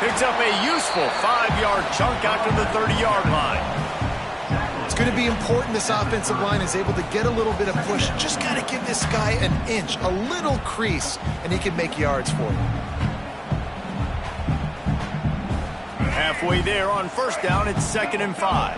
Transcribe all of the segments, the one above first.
Picks up a useful 5-yard chunk after the 30-yard line. It's going to be important this offensive line is able to get a little bit of push. Just got to give this guy an inch, a little crease, and he can make yards for you. Halfway there on first down, it's 2nd and 5.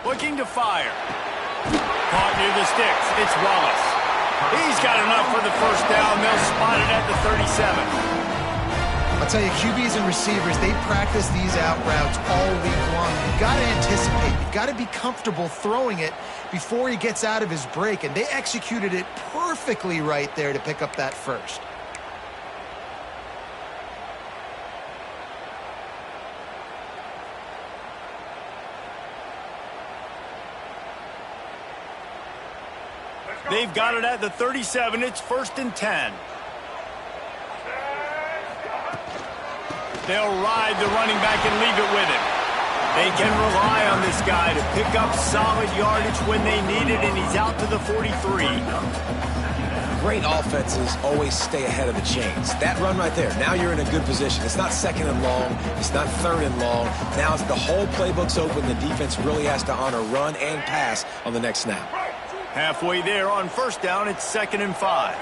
Looking to fire. Caught near the sticks. It's Wallace. He's got enough for the first down. They'll spot it at the 37. I'll tell you, QBs and receivers, they practice these out routes all week long. You've got to anticipate. You've got to be comfortable throwing it before he gets out of his break, and they executed it perfectly right there to pick up that first. They've got it at the 37. It's 1st and 10. They'll ride the running back and leave it with him. They can rely on this guy to pick up solid yardage when they need it, and he's out to the 43. Great offenses always stay ahead of the chains. That run right there, now you're in a good position. It's not 2nd and long. It's not 3rd and long. Now it's the whole playbook's open. The defense really has to honor run and pass on the next snap. Halfway there on first down, it's 2nd and 5.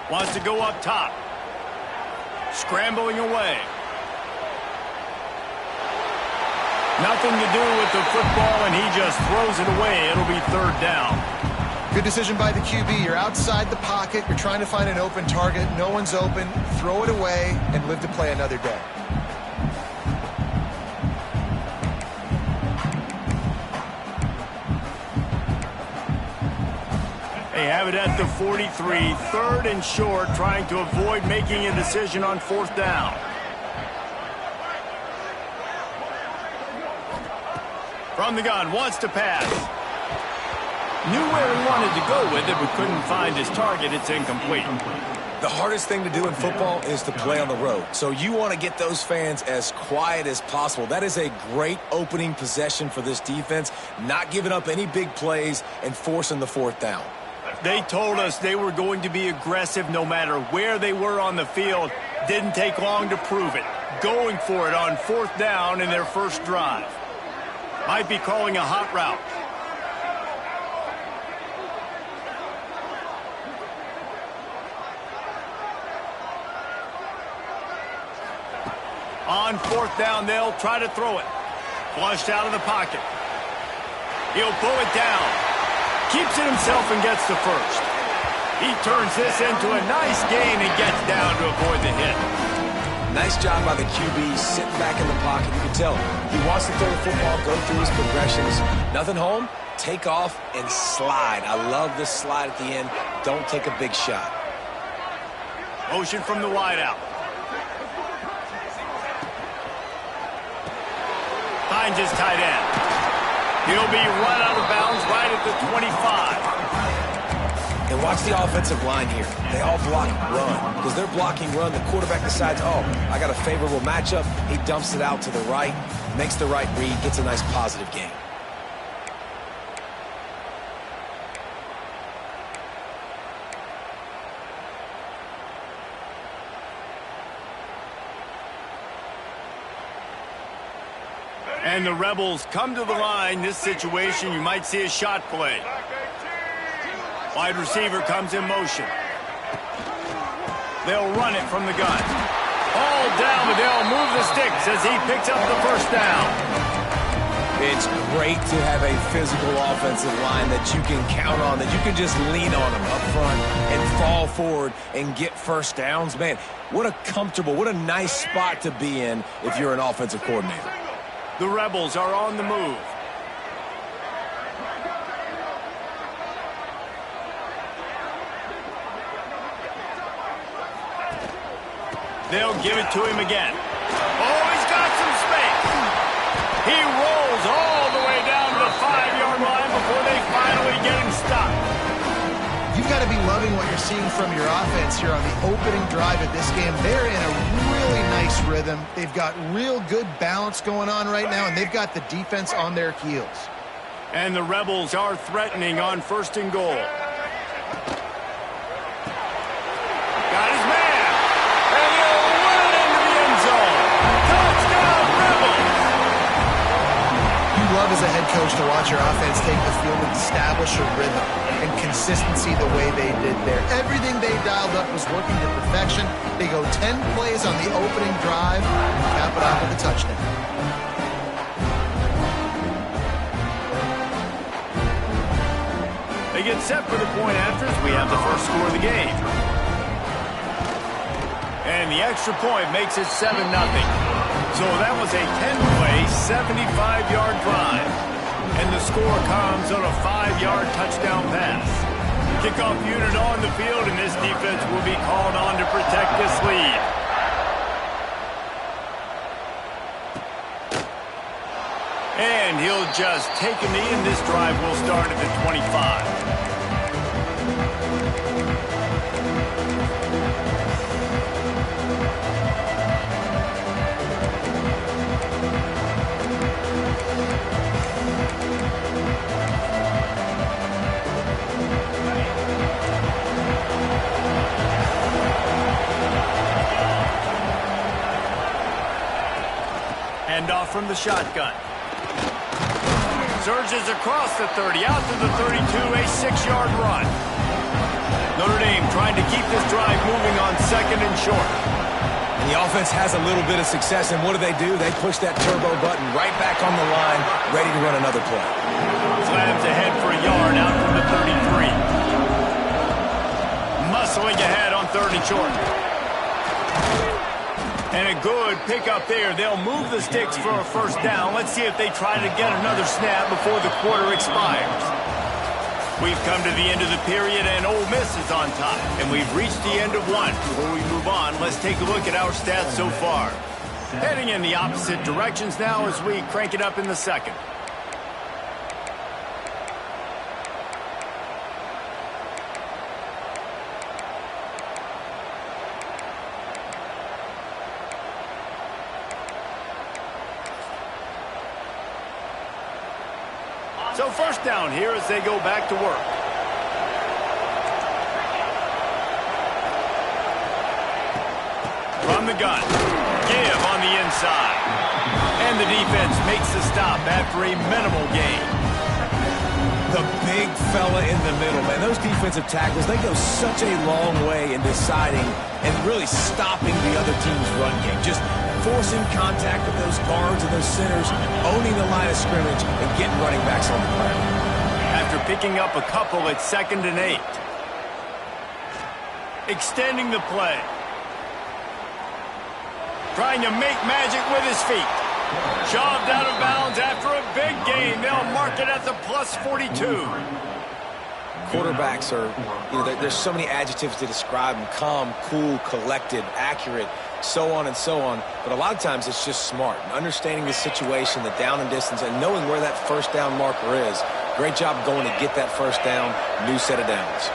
Wants to go up top. Scrambling away. Nothing to do with the football, and he just throws it away. It'll be 3rd down. Good decision by the QB. You're outside the pocket. You're trying to find an open target. No one's open. Throw it away and live to play another day. They have it at the 43, 3rd and short, trying to avoid making a decision on 4th down. From the gun, wants to pass. Knew where he wanted to go with it, but couldn't find his target. It's incomplete. The hardest thing to do in football is to play on the road. So you want to get those fans as quiet as possible. That is a great opening possession for this defense, not giving up any big plays and forcing the 4th down. They told us they were going to be aggressive no matter where they were on the field. Didn't take long to prove it. Going for it on 4th down in their first drive. Might be calling a hot route. On 4th down, they'll try to throw it. Flushed out of the pocket. He'll pull it down. Keeps it himself and gets the first. He turns this into a nice gain and gets down to avoid the hit. Nice job by the QB sitting back in the pocket. You can tell he wants to throw the football, go through his progressions. Nothing home, take off and slide. I love this slide at the end. Don't take a big shot. Motion from the wideout. Finds his tight end. He'll be run out of bounds right at the 25. And watch the offensive line here. They all block run. Because they're blocking run, the quarterback decides, oh, I got a favorable matchup. He dumps it out to the right, makes the right read, gets a nice positive gain. And the Rebels come to the line. This situation, you might see a shot play. Wide receiver comes in motion. They'll run it from the gun. All down, but they'll move the sticks as he picks up the first down. It's great to have a physical offensive line that you can count on, that you can just lean on them up front and fall forward and get first downs. Man, what a comfortable, what a nice spot to be in if you're an offensive coordinator. The Rebels are on the move. They'll give it to him again. Oh, he's got some space. He rolls all the way down to the 5-yard loving what you're seeing from your offense here on the opening drive of this game. They're in a really nice rhythm. They've got real good balance going on right now, and they've got the defense on their heels. And the Rebels are threatening on 1st and goal. Got his man. And he'll run it into the end zone. Touchdown, Rebels! You love as a head coach to watch your offense take the field and establish a rhythm and consistency the way they did there. Everything they dialed up was working to perfection. They go 10 plays on the opening drive and cap it off with a touchdown. They get set for the point after as we have the first score of the game. And the extra point makes it 7-0. So that was a 10-play, 75-yard drive. And the score comes on a 5-yard touchdown pass. Kickoff unit on the field, and this defense will be called on to protect this lead. And he'll just take a knee, and this drive will start at the 25. Handoff from the shotgun. Surges across the 30, out to the 32, a 6-yard run. Notre Dame trying to keep this drive moving on 2nd and short. And the offense has a little bit of success, and what do? They push that turbo button right back on the line, ready to run another play. Slams ahead for a yard out from the 33. Muscling ahead on 3rd and short. And a good pickup there. They'll move the sticks for a first down. Let's see if they try to get another snap before the quarter expires. We've come to the end of the period, and Ole Miss is on top. And we've reached the end of one. Before we move on, let's take a look at our stats so far. Heading in the opposite directions now as we crank it up in the second. So first down here as they go back to work. From the gun. Give on the inside. And the defense makes the stop after a minimal gain. The big fella in the middle, man. Those defensive tackles, they go such a long way in deciding and really stopping the other team's run game. Just forcing contact with those guards and those centers, owning the line of scrimmage, and getting running backs on the ground. After picking up a couple at 2nd and 8. Extending the play. Trying to make magic with his feet. Shoved out of bounds after a big gain. They'll mark it at the plus 42. Quarterbacks are, there's so many adjectives to describe them. Calm, cool, collected, accurate, so on and so on. But a lot of times it's just smart. Understanding the situation, the down and distance, and knowing where that first down marker is. Great job going to get that first down, new set of downs.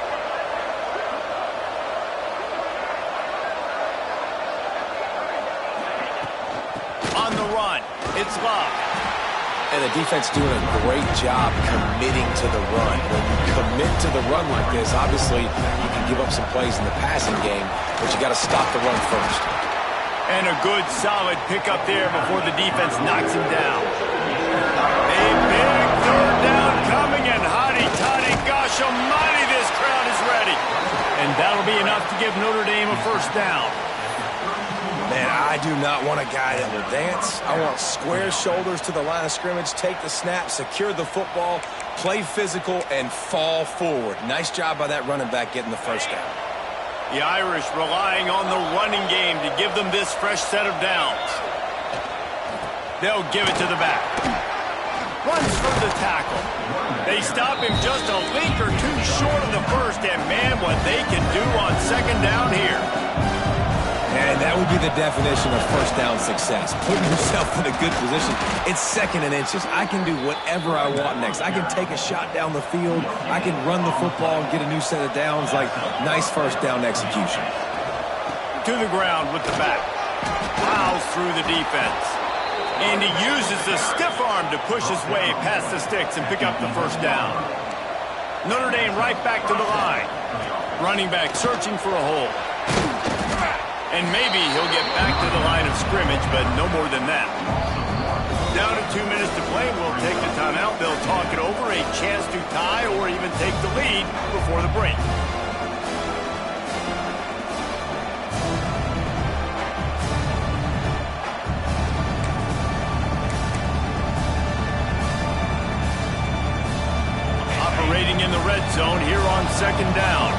On the run, it's Love. And the defense doing a great job committing to the run. When you commit to the run like this, obviously you can give up some plays in the passing game, but you got to stop the run first. And a good, solid pickup there before the defense knocks him down. A big 3rd down coming, and hotty-toddy, gosh almighty, this crowd is ready. And that'll be enough to give Notre Dame a first down. Man, I do not want a guy that will dance. I want square shoulders to the line of scrimmage, take the snap, secure the football, play physical, and fall forward. Nice job by that running back getting the first down. The Irish relying on the running game to give them this fresh set of downs. They'll give it to the back. Runs for the tackle. They stop him just a link or two short of the first, and man, what they can do on 2nd down here. And that would be the definition of first down success. Putting yourself in a good position. It's 2nd and inches. I can do whatever I want next. I can take a shot down the field. I can run the football and get a new set of downs. Like, nice first down execution. To the ground with the back. Plows through the defense. And he uses the stiff arm to push his way past the sticks and pick up the first down. Notre Dame right back to the line. Running back searching for a hole. And maybe he'll get back to the line of scrimmage, but no more than that. Down to 2 minutes to play. We'll take the timeout. They'll talk it over. A chance to tie or even take the lead before the break. Operating in the red zone here on 2nd down.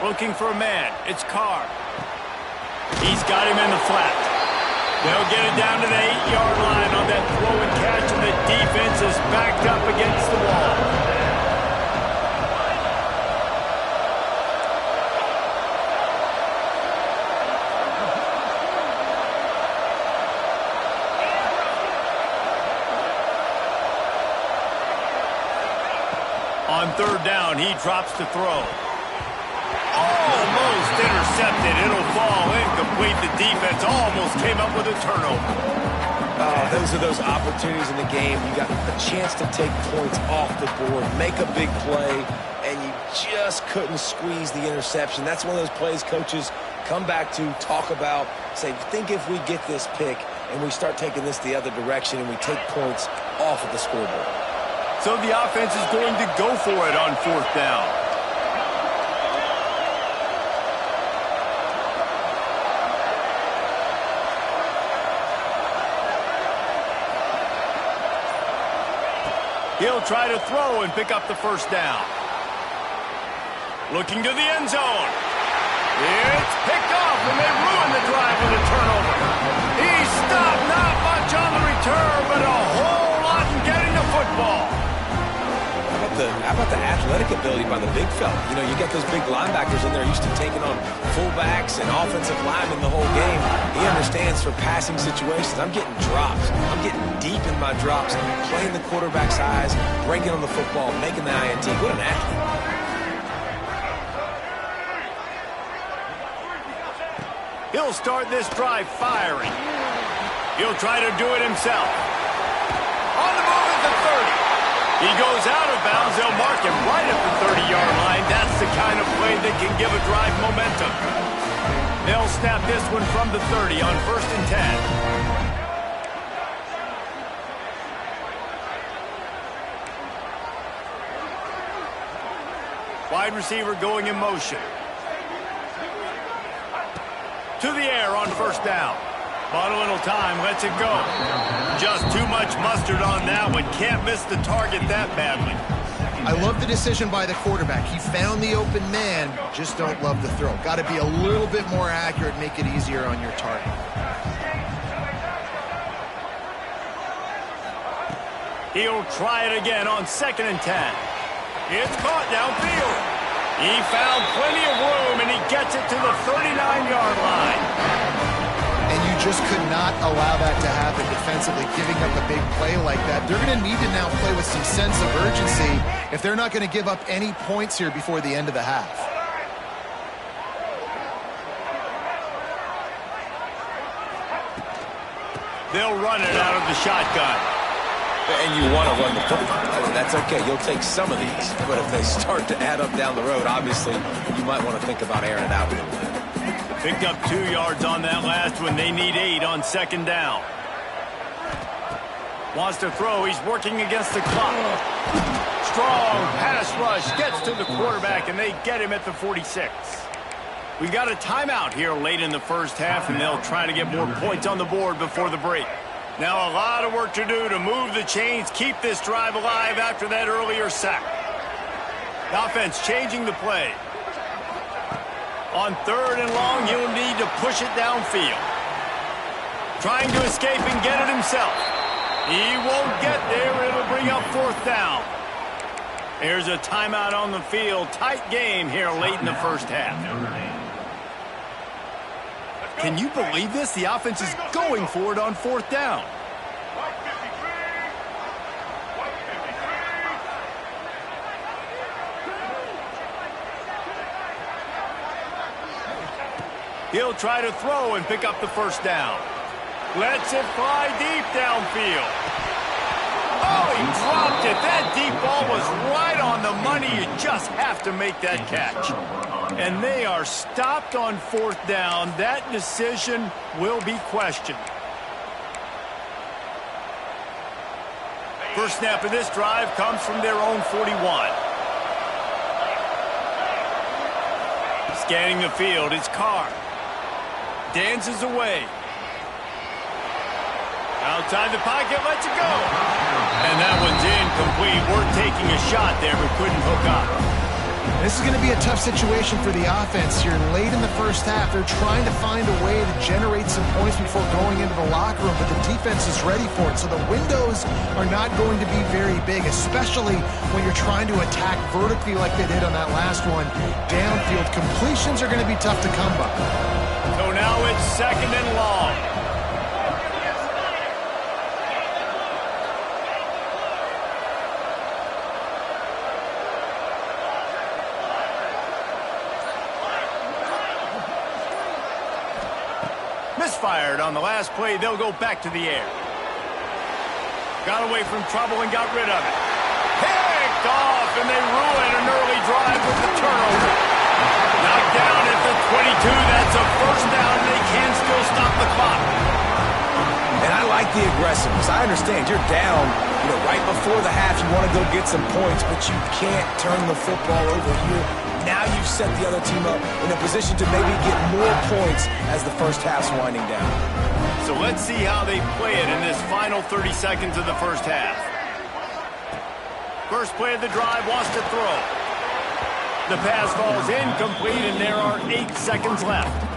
Looking for a man. It's Carr. He's got him in the flat. They'll get it down to the 8-yard line on that throw and catch, and the defense is backed up against the wall. On 3rd down, he drops to throw. Almost intercepted. It'll fall incomplete. The defense almost came up with a turnover. Those are those opportunities in the game. You got a chance to take points off the board, make a big play, and you just couldn't squeeze the interception. That's one of those plays coaches come back to, talk about, say, think if we get this pick and we start taking this the other direction and we take points off of the scoreboard. So the offense is going to go for it on 4th down. He'll try to throw and pick up the first down. Looking to the end zone. It's picked off, and they ruin the drive with a turnover. He stopped, not much on the return, but a whole lot in getting the football. How about the athletic ability by the big fella? You know, you got those big linebackers in there used to taking on fullbacks and offensive linemen the whole game. He understands for passing situations. I'm getting drops. I'm getting deep in my drops, playing the quarterback's eyes, breaking on the football, making the INT. What an athlete. He'll start this drive firing. He'll try to do it himself. On the move at the 30. He goes out of bounds. They'll mark him right at the 30-yard line. That's the kind of play that can give a drive momentum. They'll snap this one from the 30 on 1st and 10. Wide receiver going in motion. To the air on 1st down. Bought a little time, lets it go. Just too much mustard on that one. Can't miss the target that badly. I love the decision by the quarterback. He found the open man, just don't love the throw. Got to be a little bit more accurate, make it easier on your target. He'll try it again on 2nd and 10. It's caught downfield. He found plenty of room, and he gets it to the 39-yard line. And you just could not allow that to happen defensively, giving up a big play like that. They're going to need to now play with some sense of urgency if they're not going to give up any points here before the end of the half. They'll run it out of the shotgun. And you want to run the football. That's okay. You'll take some of these. But if they start to add up down the road, obviously, you might want to think about airing it out a little bit. Picked up 2 yards on that last one. They need 8 on 2nd down. Wants to throw. He's working against the clock. Strong pass rush. Gets to the quarterback, and they get him at the 46. We've got a timeout here late in the first half, and they'll try to get more points on the board before the break. Now a lot of work to do to move the chains, keep this drive alive after that earlier sack. The offense changing the play. On 3rd and long, he'll need to push it downfield. Trying to escape and get it himself. He won't get there. It'll bring up 4th down. Here's a timeout on the field. Tight game here late in the first half. Can you believe this? The offense is going for it on fourth down. He'll try to throw and pick up the first down. Lets it fly deep downfield. Oh, he dropped it. That deep ball was right on the money. You just have to make that catch. And they are stopped on fourth down. That decision will be questioned. First snap of this drive comes from their own 41. Scanning the field, it's Carr. Dances away. Outside the pocket, lets it go. And that one's incomplete. We're taking a shot there, but couldn't hook up. This is going to be a tough situation for the offense here. Late in the first half, they're trying to find a way to generate some points before going into the locker room, but the defense is ready for it. So the windows are not going to be very big, especially when you're trying to attack vertically like they did on that last one. Downfield completions are going to be tough to come by. So now it's second and long. Misfired on the last play. They'll go back to the air. Got away from trouble and got rid of it. Picked off, and they ruin an early drive with the turnover. Knocked down at the 22. That's a first down. They can still stop the clock. And I like the aggressiveness. I understand you're down, right before the half. You want to go get some points, but you can't turn the football over here. Now you've set the other team up in a position to maybe get more points as the first half's winding down. So let's see how they play it in this final 30 seconds of the first half. First play of the drive, wants to throw. The pass falls incomplete, and there are 8 seconds left.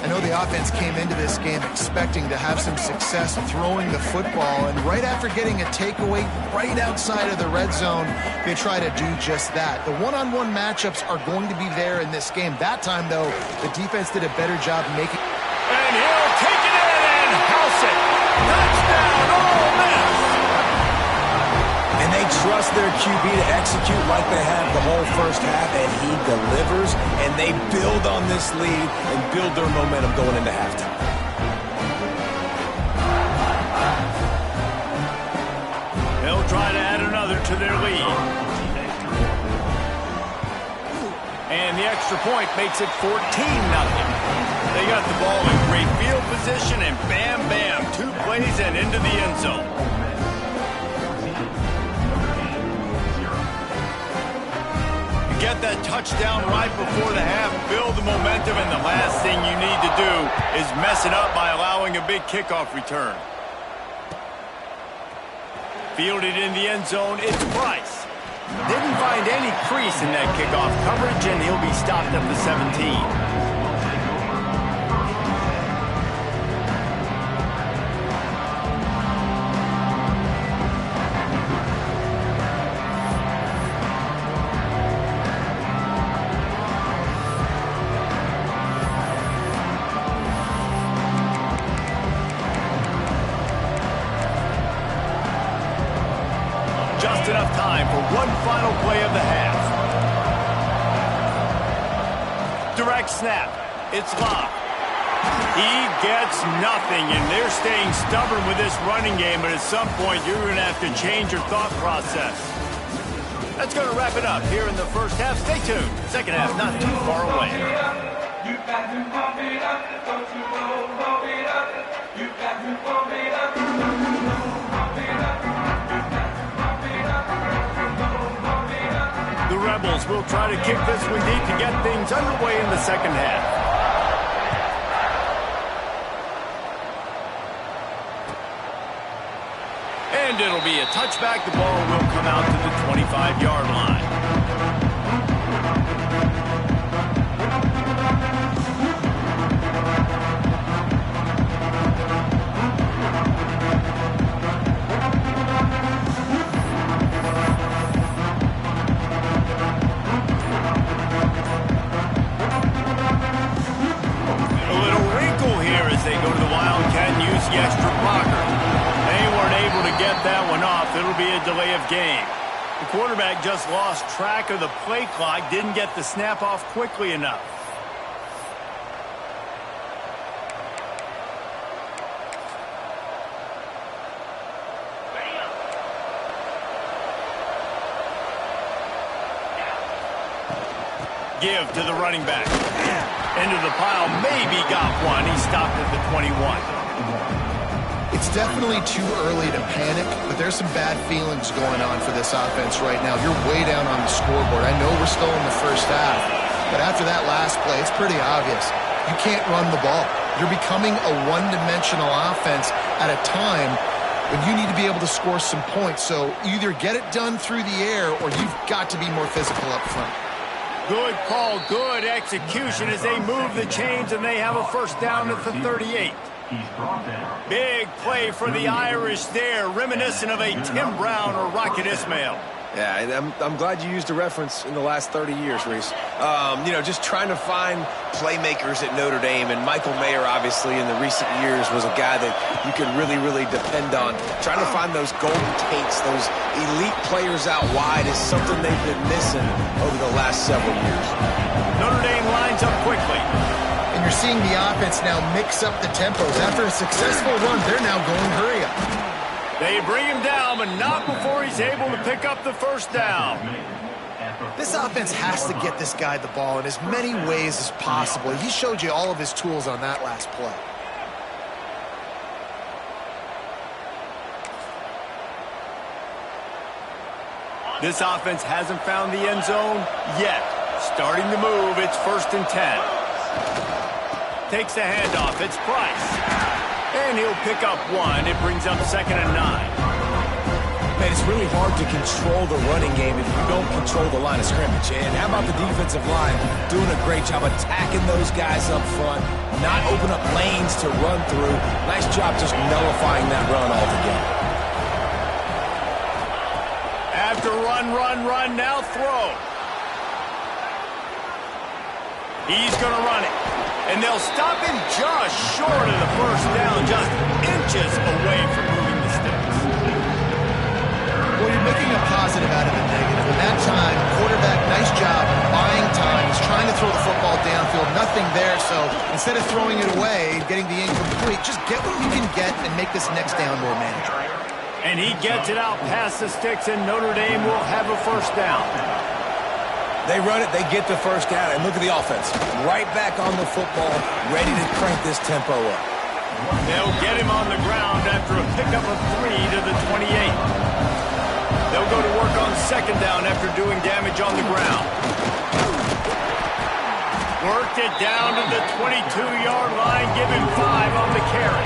I know the offense came into this game expecting to have some success throwing the football, and right after getting a takeaway right outside of the red zone, they try to do just that. The one-on-one matchups are going to be there in this game. That time, though, the defense did a better job making... And he'll take it in and house it. Touchdown, Ole Miss! And they trust their QB to execute like they have the whole first half, and he delivers, and they build on this lead and build their momentum going into halftime. They'll try to add another to their lead. And the extra point makes it 14-0. They got the ball in great field position, and bam, bam, 2 plays and into the end zone. Get that touchdown right before the half, build the momentum, and the last thing you need to do is mess it up by allowing a big kickoff return. Fielded in the end zone, it's Price. Didn't find any crease in that kickoff coverage, and he'll be stopped at the 17. Just enough time for one final play of the half. Direct snap. It's Love. He gets nothing, and they're staying stubborn with this running game, but at some point you're going to have to change your thought process. That's going to wrap it up here in the first half. Stay tuned. Second half not too far away. You got to pump it up, don't you know, pump it up. You got to pump it up, don't you know, pump it up. The Rebels will try to kick this one deep to get things underway in the second half. And it'll be a touchback. The ball will come out to the 25-yard line. delay of game. The quarterback just lost track of the play clock, didn't get the snap off quickly enough. Give to the running back. Into the pile, maybe got one. He stopped at the 21. It's definitely too early to panic, but there's some bad feelings going on for this offense right now. You're way down on the scoreboard. I know we're still in the first half, but after that last play, it's pretty obvious. You can't run the ball. You're becoming a one-dimensional offense at a time when you need to be able to score some points. So either get it done through the air or you've got to be more physical up front. Good call, good execution as they move the chains and they have a first down at the 38. Big play for the Irish there, reminiscent of a Tim Brown or Rocket Ismail. Yeah, I'm glad you used a reference in the last 30 years, Reese. You know, just trying to find playmakers at Notre Dame, and Michael Mayer, obviously, in the recent years was a guy that you could really, really depend on. Trying to find those golden takes, those elite players out wide is something they've been missing over the last several years. Notre Dame lines up quickly. And you're seeing the offense now mix up the tempos. After a successful run, they're now going hurry up. They bring him down, but not before he's able to pick up the first down. This offense has to get this guy the ball in as many ways as possible. He showed you all of his tools on that last play. This offense hasn't found the end zone yet. Starting to move, it's 1st and 10. Takes the handoff, it's Price. And he'll pick up one. It brings up 2nd and 9. Man, it's really hard to control the running game if you don't control the line of scrimmage. And how about the defensive line doing a great job attacking those guys up front, not open up lanes to run through. Nice job just nullifying that run altogether. After run, now throw. He's going to run it. And they'll stop him just short of the first down, just inches away from moving the sticks. Well, you're making a positive out of a negative. In that time, quarterback, nice job buying time. He's trying to throw the football downfield. Nothing there, so instead of throwing it away, getting the incomplete, just get what you can get and make this next down more manageable. And he gets it out past the sticks, and Notre Dame will have a first down. They run it, they get the first down, and look at the offense. Right back on the football, ready to crank this tempo up. They'll get him on the ground after a pickup of 3 to the 28. They'll go to work on 2nd down after doing damage on the ground. Worked it down to the 22-yard line, give him 5 on the carry.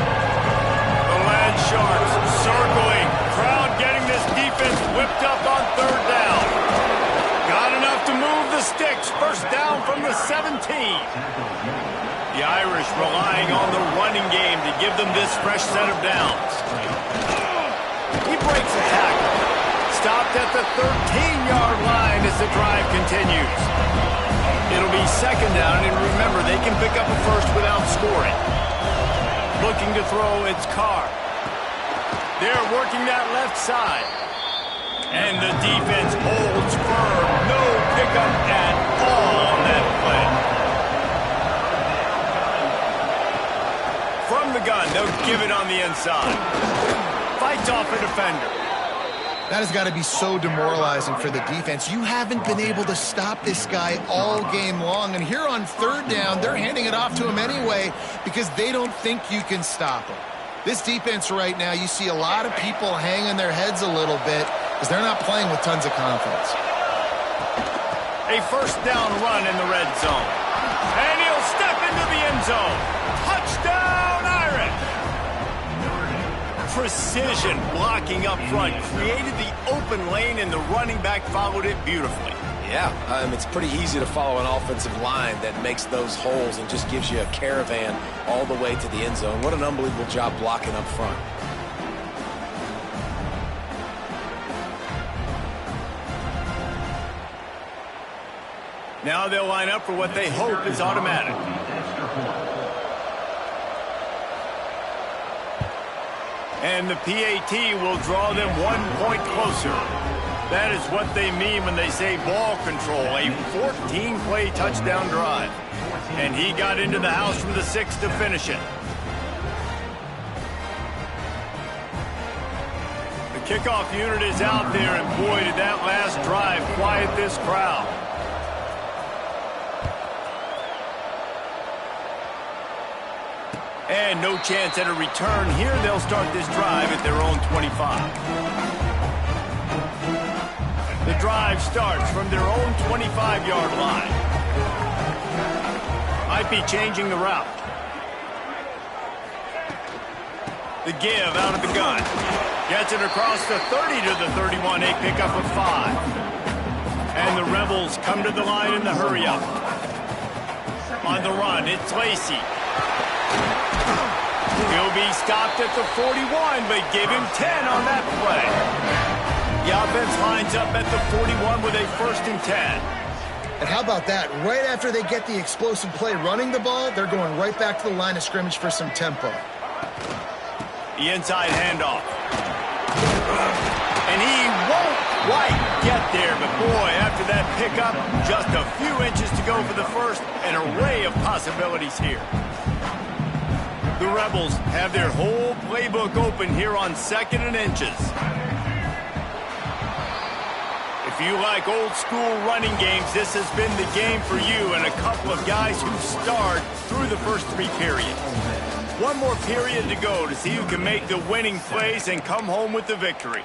The Land Sharks circling. Crowd getting this defense whipped up on 3rd down. Got enough to move the sticks. First down from the 17. The Irish relying on the running game to give them this fresh set of downs. He breaks a tackle. Stopped at the 13-yard line as the drive continues. It'll be 2nd down, and remember, they can pick up a first without scoring. Looking to throw, it's Carr. They're working that left side. And the defense holds firm. No pickup at all on that play. From the gun, they'll give it on the inside. Fights off a defender. That has got to be so demoralizing for the defense. You haven't been able to stop this guy all game long. And here on 3rd down, they're handing it off to him anyway because they don't think you can stop him. This defense right now, you see a lot of people hanging their heads a little bit because they're not playing with tons of confidence. A first down run in the red zone. And he'll step into the end zone. Touchdown, Irish! Precision blocking up front created the open lane, and the running back followed it beautifully. Yeah, it's pretty easy to follow an offensive line that makes those holes and just gives you a caravan all the way to the end zone. What an unbelievable job blocking up front. Now they'll line up for what they hope is automatic. And the PAT will draw them 1 point closer. That is what they mean when they say ball control, a 14-play touchdown drive. And he got into the house from the 6 to finish it. The kickoff unit is out there, and boy, did that last drive quiet this crowd. And no chance at a return here. They'll start this drive at their own 25. The drive starts from their own 25-yard line. Might be changing the route. The give out of the gun. Gets it across the 30 to the 31, a pickup of 5. And the Rebels come to the line in the hurry-up. On the run, it's Lacy. He'll be stopped at the 41, but give him 10 on that play. The offense lines up at the 41 with a 1st and 10. And how about that? Right after they get the explosive play running the ball, they're going right back to the line of scrimmage for some tempo. The inside handoff. And he won't quite get there, but boy, after that pickup, just a few inches to go for the first. An array of possibilities here. The Rebels have their whole playbook open here on 2nd and inches. If you like old school running games, this has been the game for you and a couple of guys who starred through the first 3 periods. 1 more period to go to see who can make the winning plays and come home with the victory.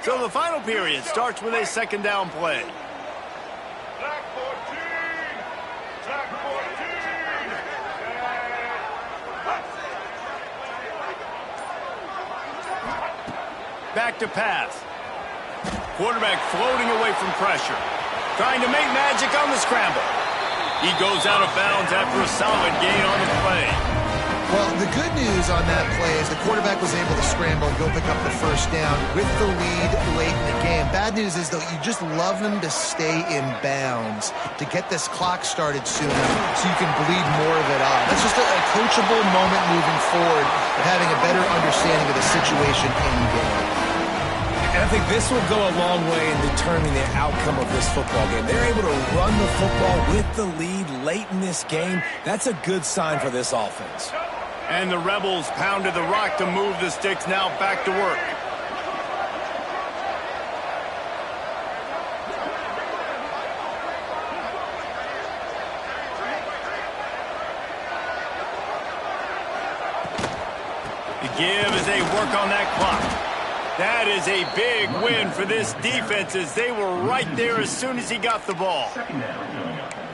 So the final period starts with a 2nd down play. Black 14. Black 14. Back to pass. Quarterback floating away from pressure. Trying to make magic on the scramble. He goes out of bounds after a solid gain on the play. Well, the good news on that play is the quarterback was able to scramble and go pick up the 1st down with the lead late in the game. Bad news is, though, you just love them to stay in bounds to get this clock started sooner so you can bleed more of it off. That's just a coachable moment moving forward of having a better understanding of the situation in game. And I think this will go a long way in determining the outcome of this football game. They're able to run the football with the lead late in this game. That's a good sign for this offense. And the Rebels pounded the rock to move the sticks, now back to work. The give as they work on that clock. That is a big win for this defense as they were right there as soon as he got the ball.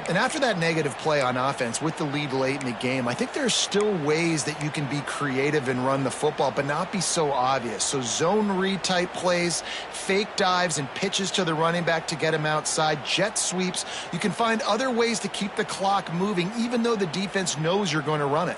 And after that negative play on offense with the lead late in the game, I think there's still ways that you can be creative and run the football, but not be so obvious. So zone read type plays, fake dives and pitches to the running back to get him outside, jet sweeps. You can find other ways to keep the clock moving, even though the defense knows you're going to run it.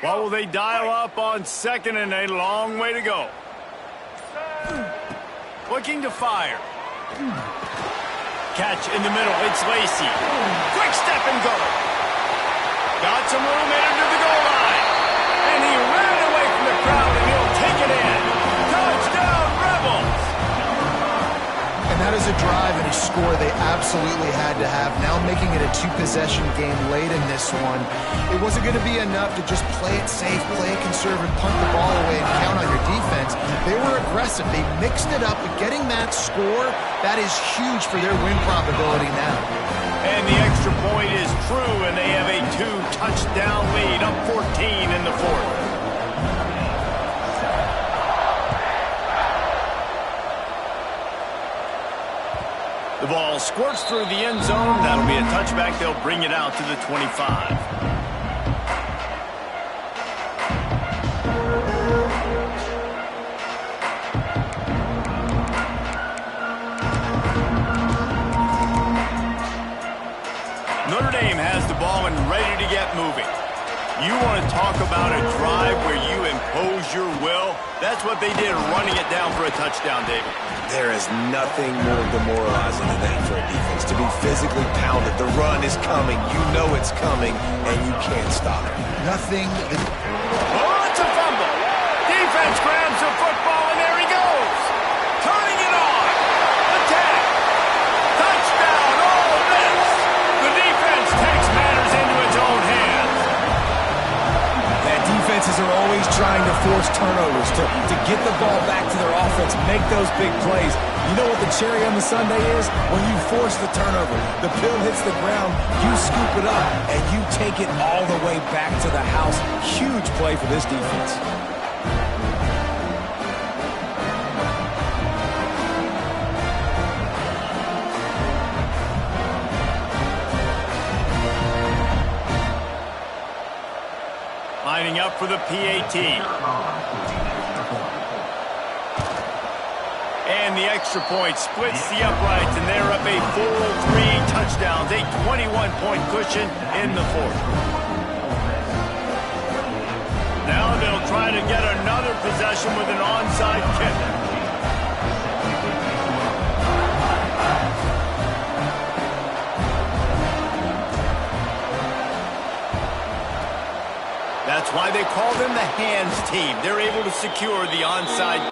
What will they dial up on 2nd and a long way to go? Looking to fire. Catch in the middle. It's Lacy. Quick step and go. Got some room into the goal line. And he ran away from the crowd, and he'll take it in. Touchdown, Rebels! And that is a drive and a score they absolutely had to have. Now making it a 2-possession game late in this one. It wasn't going to be enough to just play it safe, play it conservative, punt the ball away, and count on your defense. They were aggressive. They mixed it up, but getting that score, that is huge for their win probability now. And the extra point is true, and they have a 2-touchdown lead, up 14 in the 4th. The ball squirts through the end zone. That'll be a touchback. They'll bring it out to the 25. moving. You want to talk about a drive where you impose your will? That's what they did, running it down for a touchdown, David. There is nothing more demoralizing than that for a defense. To be physically pounded, the run is coming, you know it's coming, and you can't stop it. Nothing. Oh, it's a fumble. Defense grabs the football, and there he goes. Turning it on. Attack. Touchdown, Ole Miss. The defense takes matters into its own hands. Defenses are always trying to force turnovers to get the ball back to their offense, make those big plays. You know what the cherry on the sundae is? When you force the turnover, the pill hits the ground, you scoop it up, and you take it all the way back to the house. Huge play for this defense. Lining up for the PAT. And the extra point splits the uprights, and they're up a full 3 touchdowns, a 21-point cushion in the fourth. Now they'll try to get another possession with an onside kick. That's why they call them the hands team. They're able to secure the onside.